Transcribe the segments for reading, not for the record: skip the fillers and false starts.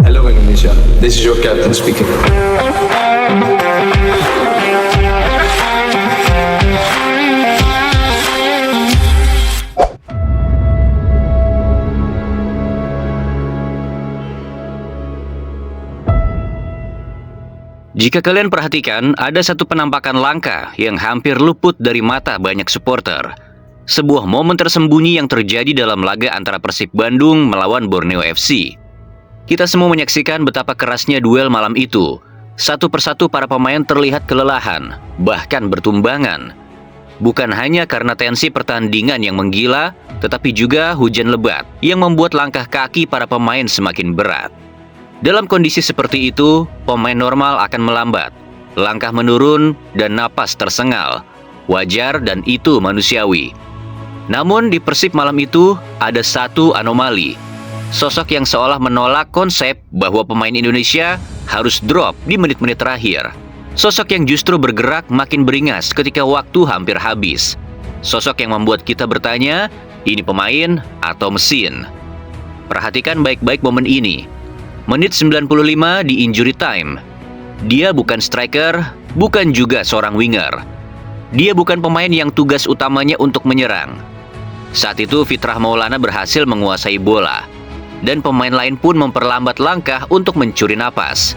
Hello Indonesia, this is your captain speaking. Jika kalian perhatikan, ada satu penampakan langka yang hampir luput dari mata banyak supporter. Sebuah momen tersembunyi yang terjadi dalam laga antara Persib Bandung melawan Borneo FC. Kita semua menyaksikan betapa kerasnya duel malam itu. Satu persatu para pemain terlihat kelelahan, bahkan bertumbangan. Bukan hanya karena tensi pertandingan yang menggila, tetapi juga hujan lebat yang membuat langkah kaki para pemain semakin berat. Dalam kondisi seperti itu, pemain normal akan melambat, langkah menurun, dan napas tersengal. Wajar dan itu manusiawi. Namun di Persib malam itu, ada satu anomali. Sosok yang seolah menolak konsep bahwa pemain Indonesia harus drop di menit-menit terakhir. Sosok yang justru bergerak makin beringas ketika waktu hampir habis. Sosok yang membuat kita bertanya, ini pemain atau mesin? Perhatikan baik-baik momen ini. Menit 95 di injury time. Dia bukan striker, bukan juga seorang winger. Dia bukan pemain yang tugas utamanya untuk menyerang. Saat itu Fitrah Maulana berhasil menguasai bola. Dan pemain lain pun memperlambat langkah untuk mencuri napas.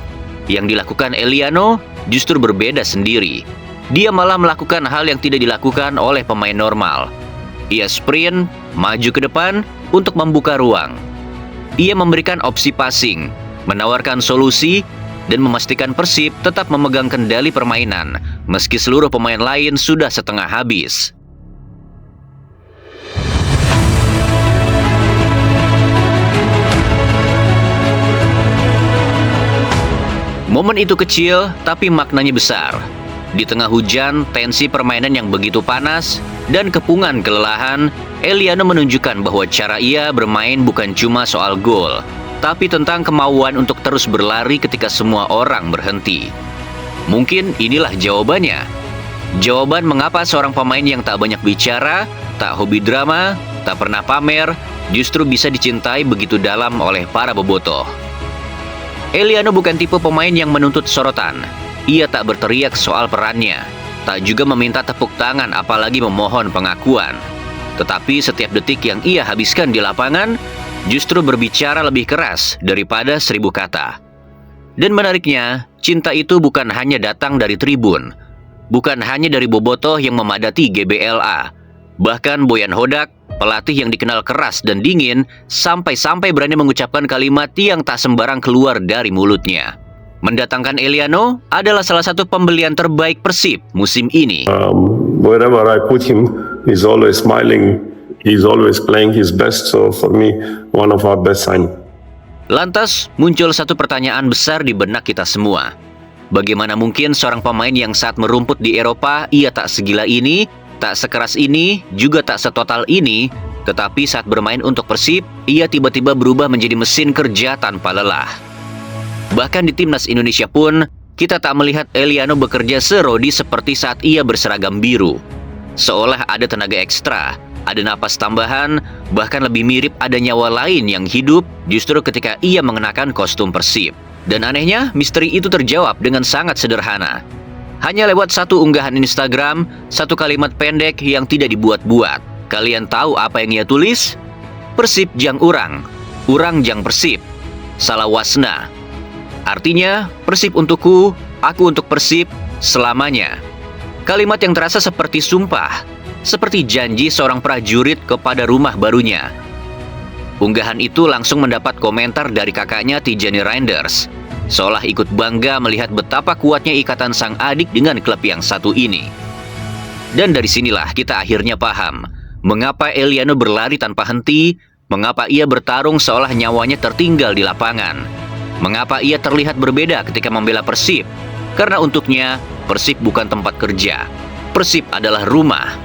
Yang dilakukan Eliano justru berbeda sendiri. Dia malah melakukan hal yang tidak dilakukan oleh pemain normal. Ia sprint, maju ke depan untuk membuka ruang. Ia memberikan opsi passing, menawarkan solusi, dan memastikan Persib tetap memegang kendali permainan, meski seluruh pemain lain sudah setengah habis. Momen itu kecil, tapi maknanya besar. Di tengah hujan, tensi permainan yang begitu panas, dan kepungan kelelahan, Eliano menunjukkan bahwa cara ia bermain bukan cuma soal gol, tapi tentang kemauan untuk terus berlari ketika semua orang berhenti. Mungkin inilah jawabannya. Jawaban mengapa seorang pemain yang tak banyak bicara, tak hobi drama, tak pernah pamer, justru bisa dicintai begitu dalam oleh para bobotoh. Eliano bukan tipe pemain yang menuntut sorotan. Ia tak berteriak soal perannya, tak juga meminta tepuk tangan apalagi memohon pengakuan. Tetapi setiap detik yang ia habiskan di lapangan justru berbicara lebih keras daripada 1000 kata. Dan menariknya, cinta itu bukan hanya datang dari tribun, bukan hanya dari bobotoh yang memadati GBLA. Bahkan Boyan Hodak, pelatih yang dikenal keras dan dingin, sampai-sampai berani mengucapkan kalimat yang tak sembarang keluar dari mulutnya. Mendatangkan Eliano adalah salah satu pembelian terbaik Persib musim ini. Wherever I put him, he's always smiling. He's always playing his best. So for me, one of our best sign. Lantas muncul satu pertanyaan besar di benak kita semua. Bagaimana mungkin seorang pemain yang saat merumput di Eropa ia tak segila ini, tak sekeras ini, juga tak setotal ini, tetapi saat bermain untuk Persib, ia tiba-tiba berubah menjadi mesin kerja tanpa lelah. Bahkan di timnas Indonesia pun, kita tak melihat Eliano bekerja serodi seperti saat ia berseragam biru. Seolah ada tenaga ekstra, ada napas tambahan, bahkan lebih mirip ada nyawa lain yang hidup justru ketika ia mengenakan kostum Persib. Dan anehnya, misteri itu terjawab dengan sangat sederhana. Hanya lewat satu unggahan Instagram, satu kalimat pendek yang tidak dibuat-buat. Kalian tahu apa yang ia tulis? Persib jang urang jang Persib. Salah wasna. Artinya, Persib untukku, aku untuk Persib, selamanya. Kalimat yang terasa seperti sumpah, seperti janji seorang prajurit kepada rumah barunya. Unggahan itu langsung mendapat komentar dari kakaknya Tijani Reinders, seolah ikut bangga melihat betapa kuatnya ikatan sang adik dengan klub yang satu ini. Dan dari sinilah kita akhirnya paham, mengapa Eliano berlari tanpa henti, mengapa ia bertarung seolah nyawanya tertinggal di lapangan. Mengapa ia terlihat berbeda ketika membela Persib? Karena untuknya, Persib bukan tempat kerja. Persib adalah rumah.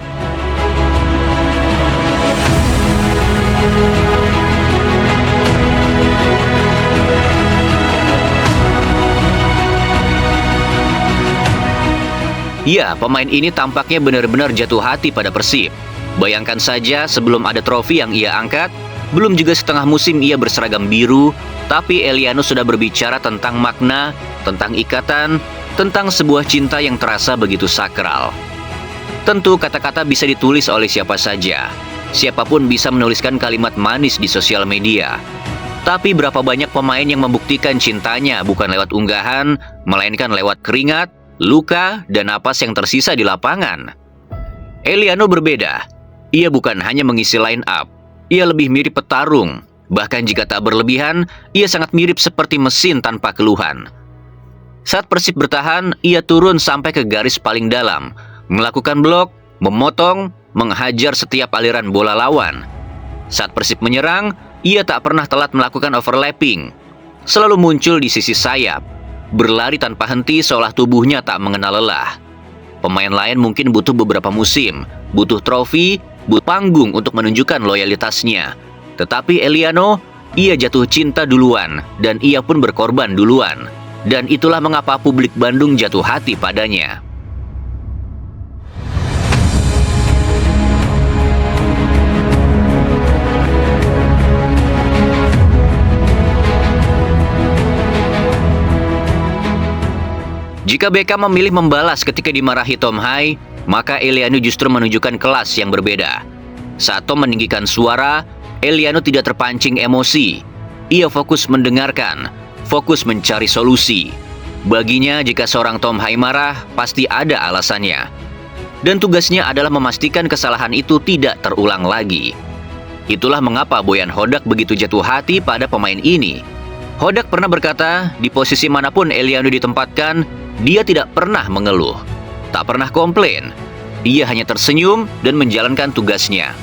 Ya, pemain ini tampaknya benar-benar jatuh hati pada Persib. Bayangkan saja sebelum ada trofi yang ia angkat, Belum juga setengah musim ia berseragam biru, tapi Eliano sudah berbicara tentang makna, tentang ikatan, tentang sebuah cinta yang terasa begitu sakral. Tentu kata-kata bisa ditulis oleh siapa saja. Siapapun bisa menuliskan kalimat manis di sosial media. Tapi berapa banyak pemain yang membuktikan cintanya bukan lewat unggahan, melainkan lewat keringat, luka, dan napas yang tersisa di lapangan. Eliano berbeda. Ia bukan hanya mengisi line up. Ia lebih mirip petarung. Bahkan jika tak berlebihan, ia sangat mirip seperti mesin tanpa keluhan. Saat Persib bertahan, ia turun sampai ke garis paling dalam, melakukan blok, memotong, menghajar setiap aliran bola lawan. Saat Persib menyerang, ia tak pernah telat melakukan overlapping. Selalu muncul di sisi sayap, berlari tanpa henti seolah tubuhnya tak mengenal lelah. Pemain lain mungkin butuh beberapa musim, butuh trofi, butuh panggung untuk menunjukkan loyalitasnya. Tetapi Eliano, ia jatuh cinta duluan, dan ia pun berkorban duluan. Dan itulah mengapa publik Bandung jatuh hati padanya. Jika Beckham memilih membalas ketika dimarahi Tom Hai, maka Eliano justru menunjukkan kelas yang berbeda. Saat Tom meninggikan suara, Eliano tidak terpancing emosi. Ia fokus mendengarkan, fokus mencari solusi. Baginya, jika seorang Tom Hai marah, pasti ada alasannya. Dan tugasnya adalah memastikan kesalahan itu tidak terulang lagi. Itulah mengapa Boyan Hodak begitu jatuh hati pada pemain ini. Hodak pernah berkata, di posisi manapun Eliano ditempatkan, dia tidak pernah mengeluh, tak pernah komplain. Ia hanya tersenyum dan menjalankan tugasnya.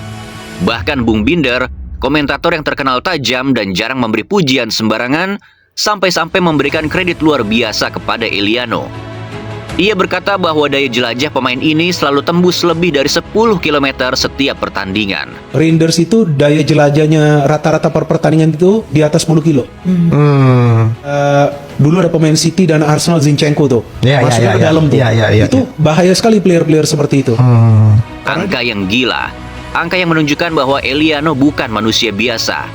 Bahkan Bung Binder, komentator yang terkenal tajam dan jarang memberi pujian sembarangan, sampai-sampai memberikan kredit luar biasa kepada Eliano. Ia berkata bahwa daya jelajah pemain ini selalu tembus lebih dari 10 km setiap pertandingan. Rangers itu daya jelajahnya rata-rata per pertandingan itu di atas 10 kilo. Dulu ada pemain City dan Arsenal, Zinchenko tuh. Masuknya ke dalam tuh. Itu bahaya sekali player-player seperti itu. Angka yang gila. Angka yang menunjukkan bahwa Eliano bukan manusia biasa.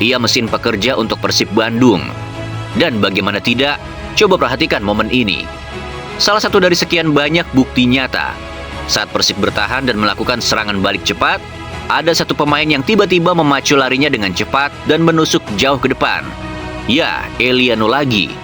Ia mesin pekerja untuk Persib Bandung. Dan bagaimana tidak, coba perhatikan momen ini. Salah satu dari sekian banyak bukti nyata. Saat Persib bertahan dan melakukan serangan balik cepat, ada satu pemain yang tiba-tiba memacu larinya dengan cepat dan menusuk jauh ke depan. Ya, Eliano lagi.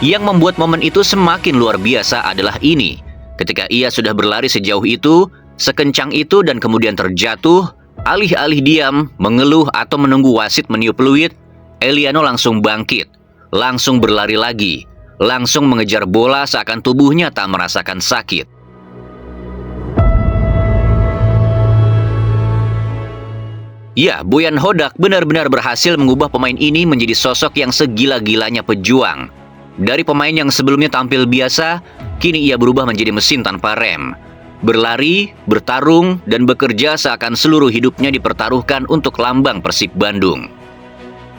Yang membuat momen itu semakin luar biasa adalah ini. Ketika ia sudah berlari sejauh itu, sekencang itu dan kemudian terjatuh, alih-alih diam, mengeluh atau menunggu wasit meniup peluit, Eliano langsung bangkit, langsung berlari lagi, langsung mengejar bola seakan tubuhnya tak merasakan sakit. Ya, Boyan Hodak benar-benar berhasil mengubah pemain ini menjadi sosok yang segila-gilanya pejuang. Dari pemain yang sebelumnya tampil biasa, kini ia berubah menjadi mesin tanpa rem. Berlari, bertarung, dan bekerja seakan seluruh hidupnya dipertaruhkan untuk lambang Persib Bandung.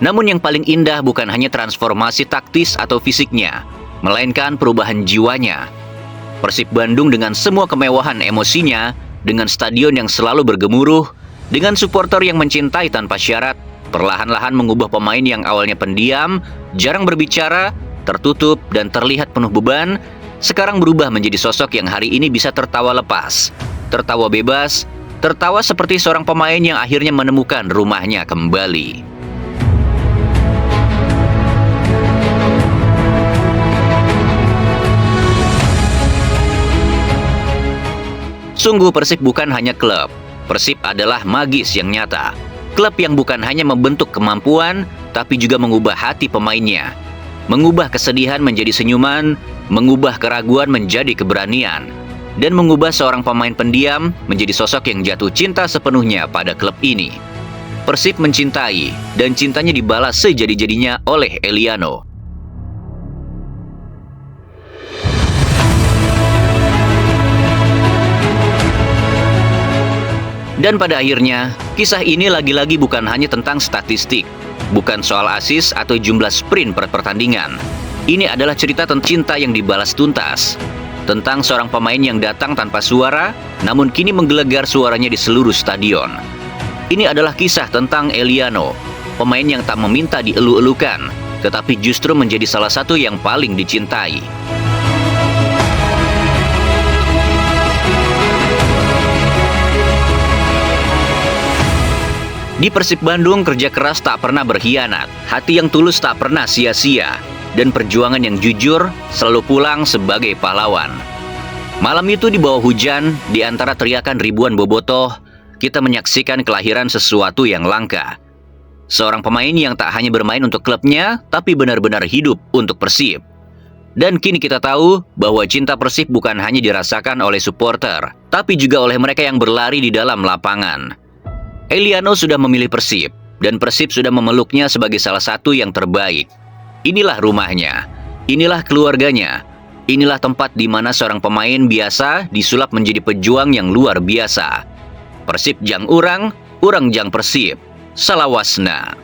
Namun yang paling indah bukan hanya transformasi taktis atau fisiknya, melainkan perubahan jiwanya. Persib Bandung dengan semua kemewahan emosinya, dengan stadion yang selalu bergemuruh, dengan supporter yang mencintai tanpa syarat, perlahan-lahan mengubah pemain yang awalnya pendiam, jarang berbicara, tertutup, dan terlihat penuh beban, sekarang berubah menjadi sosok yang hari ini bisa tertawa lepas, tertawa bebas, tertawa seperti seorang pemain yang akhirnya menemukan rumahnya kembali. Sungguh Persib bukan hanya klub. Persib adalah magis yang nyata. Klub yang bukan hanya membentuk kemampuan, tapi juga mengubah hati pemainnya. Mengubah kesedihan menjadi senyuman, mengubah keraguan menjadi keberanian, dan mengubah seorang pemain pendiam menjadi sosok yang jatuh cinta sepenuhnya pada klub ini. Persib mencintai, dan cintanya dibalas sejadi-jadinya oleh Eliano. Dan pada akhirnya, kisah ini lagi-lagi bukan hanya tentang statistik, bukan soal assist atau jumlah sprint per pertandingan. Ini adalah cerita tentang cinta yang dibalas tuntas, tentang seorang pemain yang datang tanpa suara, namun kini menggelegar suaranya di seluruh stadion. Ini adalah kisah tentang Eliano, pemain yang tak meminta dielu-elukan, tetapi justru menjadi salah satu yang paling dicintai. Di Persib Bandung, kerja keras tak pernah berkhianat, hati yang tulus tak pernah sia-sia, dan perjuangan yang jujur selalu pulang sebagai pahlawan. Malam itu di bawah hujan, di antara teriakan ribuan bobotoh, kita menyaksikan kelahiran sesuatu yang langka. Seorang pemain yang tak hanya bermain untuk klubnya, tapi benar-benar hidup untuk Persib. Dan kini kita tahu bahwa cinta Persib bukan hanya dirasakan oleh supporter, tapi juga oleh mereka yang berlari di dalam lapangan. Eliano sudah memilih Persib, dan Persib sudah memeluknya sebagai salah satu yang terbaik. Inilah rumahnya, inilah keluarganya, inilah tempat di mana seorang pemain biasa disulap menjadi pejuang yang luar biasa. Persib jang urang, urang jang Persib. Salawasna.